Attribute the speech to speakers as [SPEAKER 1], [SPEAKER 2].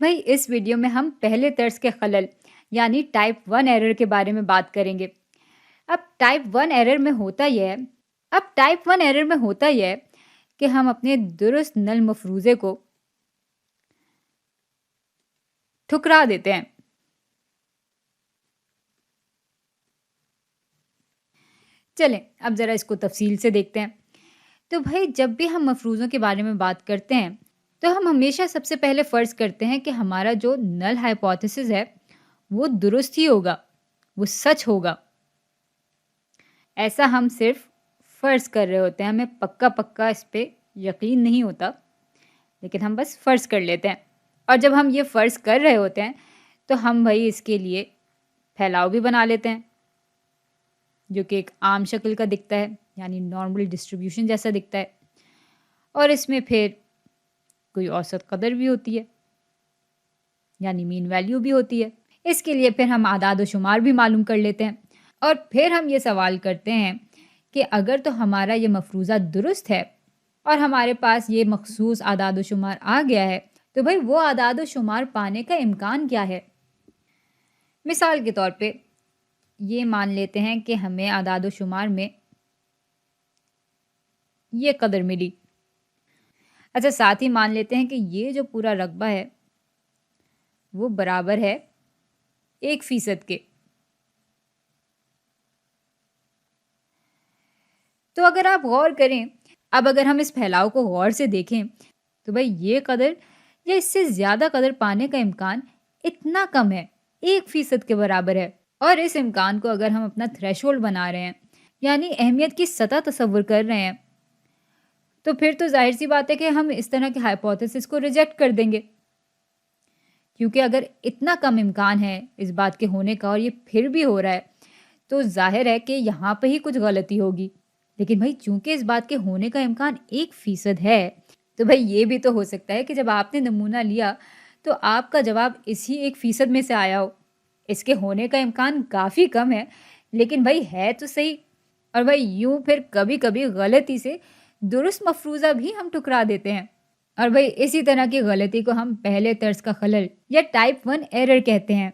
[SPEAKER 1] भाई इस वीडियो में हम पहले तर्ज के खलल यानी टाइप 1 एरर के बारे में बात करेंगे। अब टाइप 1 एरर में होता यह है अब टाइप 1 एरर में होता यह है कि हम अपने दुरुस्त नल मफरूज़े को ठुकरा देते हैं। चलें अब ज़रा इसको तफसील से देखते हैं। तो भाई जब भी हम मफरूज़ों के बारे में बात करते हैं तो हम हमेशा सबसे पहले फ़र्ज़ करते हैं कि हमारा जो नल हाइपोथेसिस है वो दुरुस्त ही होगा, वो सच होगा। ऐसा हम सिर्फ फ़र्ज़ कर रहे होते हैं, हमें पक्का इस पे यकीन नहीं होता, लेकिन हम बस फ़र्ज़ कर लेते हैं। और जब हम ये फ़र्ज़ कर रहे होते हैं तो हम भाई इसके लिए फैलाव भी बना लेते हैं, जो कि एक आम शक्ल का दिखता है, यानी नॉर्मल डिस्ट्रीब्यूशन जैसा दिखता है। और इसमें फिर कोई औसत कदर भी होती है, यानी मीन वैल्यू भी होती है। इसके लिए फिर हम आदाद व शुमार भी मालूम कर लेते हैं और फिर हम ये सवाल करते हैं कि अगर तो हमारा ये मफरूज़ा दुरुस्त है और हमारे पास ये मखसूस आदाद व शुमार आ गया है, तो भाई वो आदाद व शुमार पाने का इम्कान क्या है। मिसाल के तौर पे ये मान लेते हैं कि हमें आदाद व शुमार में ये कदर मिली। अच्छा, साथ ही मान लेते हैं कि ये जो पूरा रकबा है वो बराबर है 1% के। तो अगर आप गौर करें, अब अगर हम इस फैलाव को गौर से देखें तो भाई ये कदर या इससे ज़्यादा कदर पाने का इम्कान इतना कम है, 1% के बराबर है। और इस इम्कान को अगर हम अपना थ्रेशोल्ड बना रहे हैं, यानी अहमियत की सतह तसव्वुर कर रहे हैं, तो फिर तो जाहिर सी बात है कि हम इस तरह के हाइपोथेसिस को रिजेक्ट कर देंगे, क्योंकि अगर इतना कम इम्कान है इस बात के होने का और ये फिर भी हो रहा है, तो जाहिर है कि यहाँ पे ही कुछ गलती होगी। लेकिन भाई चूंकि इस बात के होने का इम्कान 1% है, तो भाई ये भी तो हो सकता है कि जब आपने नमूना लिया तो आपका जवाब इसी 1% में से आया हो। इसके होने का इम्कान काफ़ी कम है, लेकिन भाई है तो सही। और भाई यूं फिर कभी कभी गलती से दुरुस्त मफरूज़ा भी हम ठुकरा देते हैं। और भाई इसी तरह की गलती को हम पहले तर्ज का खलल या टाइप 1 एरर कहते हैं।